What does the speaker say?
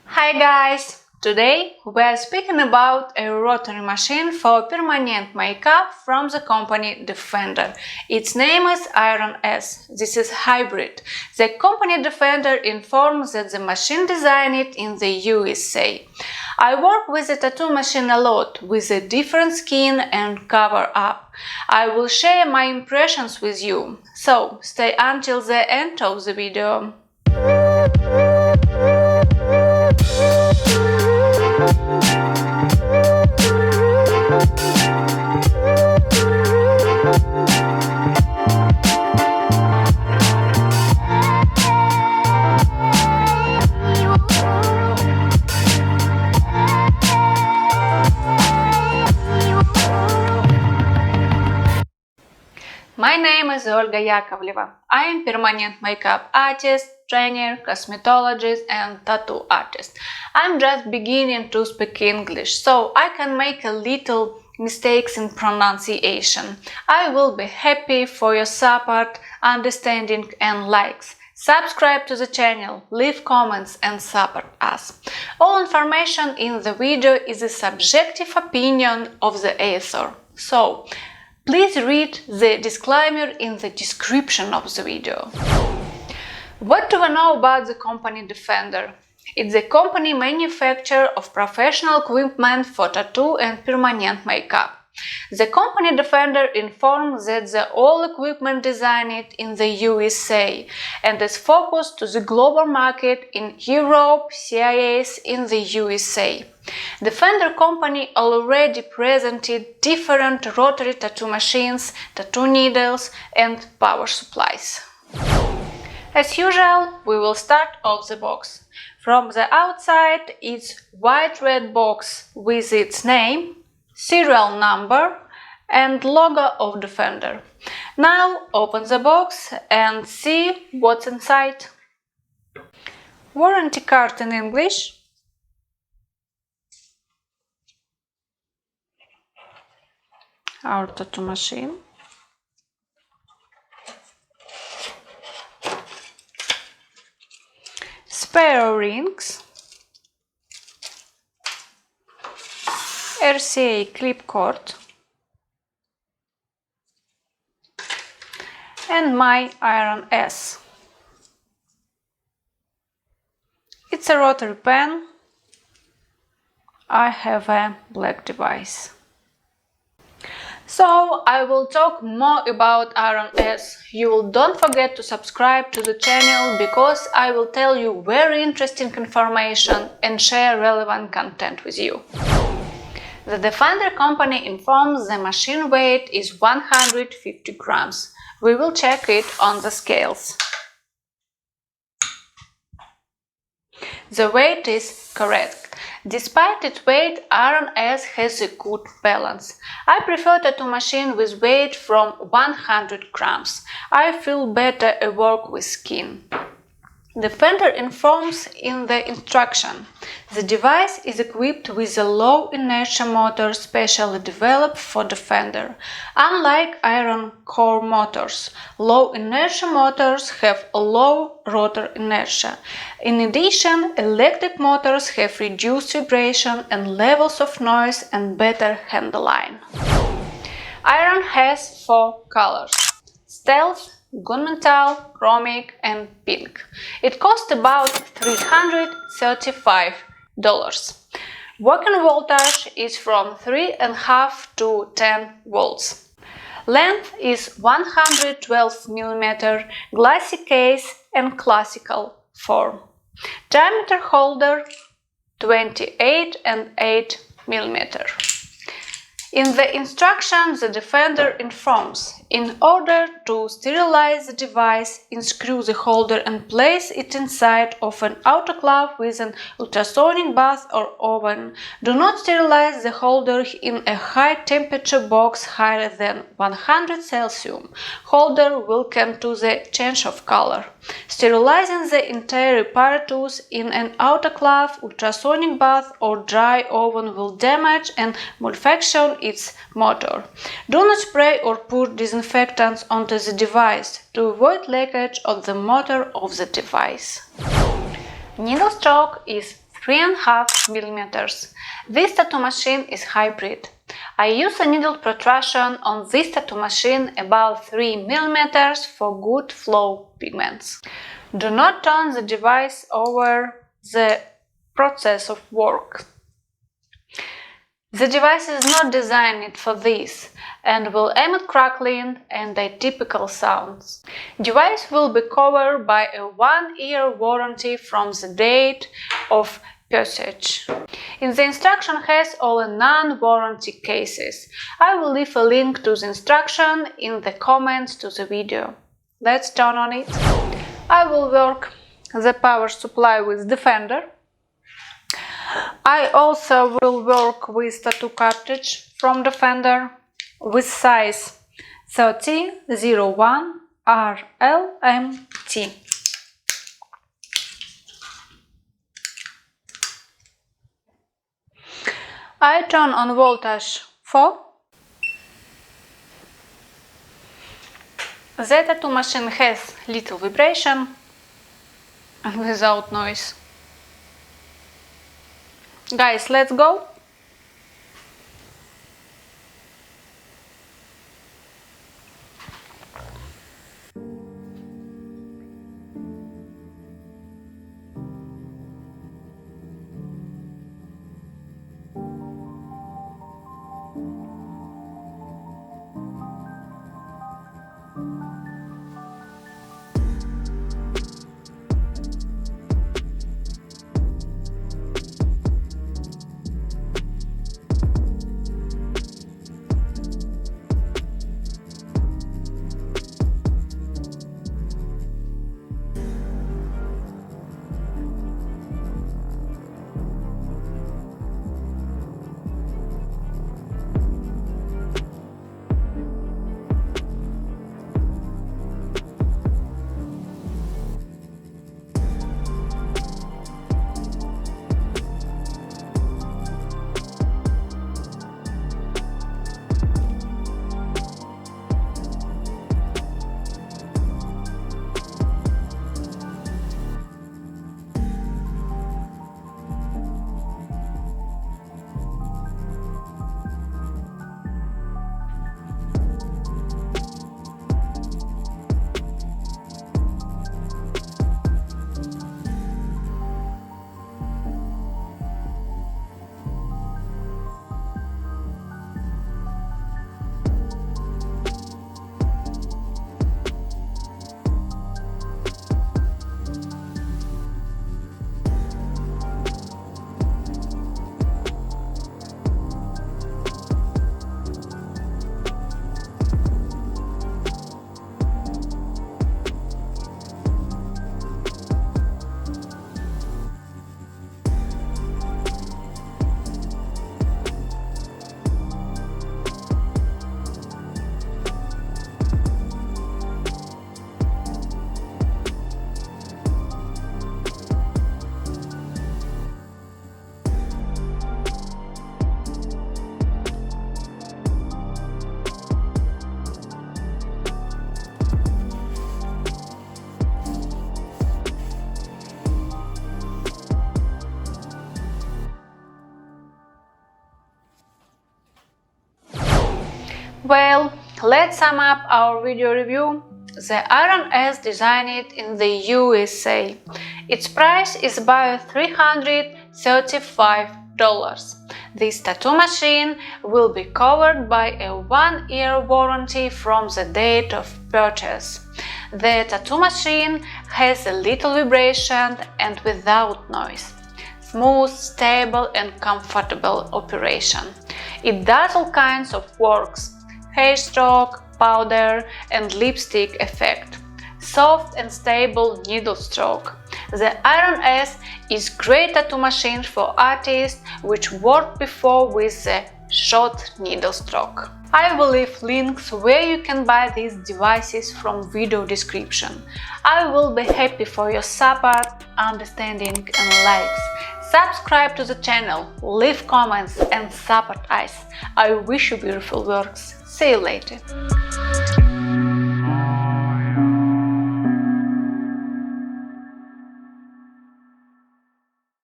Hi guys! Today we are speaking about a rotary machine for permanent makeup from the company Defenderr. Its name is Iron S. This is hybrid. The company Defenderr informs that the machine designed in the USA. I work with the tattoo machine a lot, with a different skin and cover up. I will share my impressions with you, so stay until the end of the video. My name is Olga Yakovleva. I am permanent makeup artist, trainer, cosmetologist and tattoo artist. I'm just beginning to speak English, so I can make a little mistakes in pronunciation. I will be happy for your support, understanding and likes. Subscribe to the channel, leave comments and support us. All information in the video is a subjective opinion of the author. So, please read the disclaimer in the description of the video. What do we know about the company Defenderr? It's a company manufacturer of professional equipment for tattoo and permanent makeup. The company Defenderr informs that all equipment designed in the USA and is focused to the global market in Europe, CIS in the USA. Defenderr company already presented different rotary tattoo machines, tattoo needles and power supplies. As usual, we will start off the box. From the outside, it's white red box with its name, serial number and logo of Defenderr. Now open the box and see what's inside. Warranty card in English. Our tattoo machine. Spare rings. RCA clip cord. And my Iron S. It's a rotary pen. I have a black device. So I will talk more about Iron S. Don't forget to subscribe to the channel because I will tell you very interesting information and share relevant content with you. The Defenderr company informs the machine weight is 150 grams. We will check it on the scales. The weight is correct. Despite its weight, Iron S has a good balance. I prefer tattoo machine with weight from 100 grams. I feel better at work with skin. Defenderr informs in the instruction. The device is equipped with a low inertia motor specially developed for Defenderr. Unlike iron core motors, low inertia motors have a low rotor inertia. In addition, electric motors have reduced vibration and levels of noise and better handling. Iron has 4 colors: stealth, gunmetal, chromic and pink. It costs about $335. Working voltage is from 3.5 to 10 volts. Length is 112 mm, glassy case and classical form. Diameter holder 28 and 8 mm. In the instructions, the Defenderr informs, in order to sterilize the device, unscrew the holder and place it inside of an autoclave with an ultrasonic bath or oven. Do not sterilize the holder in a high-temperature box higher than 100 Celsius. Holder will come to the change of color. Sterilizing the entire apparatus in an autoclave, ultrasonic bath or dry oven will damage and malfunction its motor. Do not spray or pour disinfectants onto the device to avoid leakage of the motor of the device. Needle stroke is 3.5 millimeters. This tattoo machine is hybrid. I use a needle protrusion on this tattoo machine about 3 millimeters for good flow pigments. Do not turn the device over the process of work. The device is not designed for this and will emit crackling and atypical sounds. Device will be covered by a 1-year warranty from the date of purchase. In the instruction has all non-warranty cases. I will leave a link to the instruction in the comments to the video. Let's turn on it. I will work the power supply with Defenderr. I also will work with tattoo cartridge from Defenderr with size 3001 RLMT. I turn on voltage 4. The tattoo machine has little vibration and without noise. Guys, let's go! Well, let's sum up our video review. The Iron S designed in the USA. Its price is about $335. This tattoo machine will be covered by a 1-year warranty from the date of purchase. The tattoo machine has a little vibration and without noise. Smooth, stable and comfortable operation. It does all kinds of works. Hair stroke, powder and lipstick effect. Soft and stable needle stroke. The Iron S is great tattoo machine for artists which worked before with the short needle stroke. I will leave links where you can buy these devices from video description. I will be happy for your support, understanding and likes. Subscribe to the channel, leave comments and support us. I wish you beautiful works. See you later.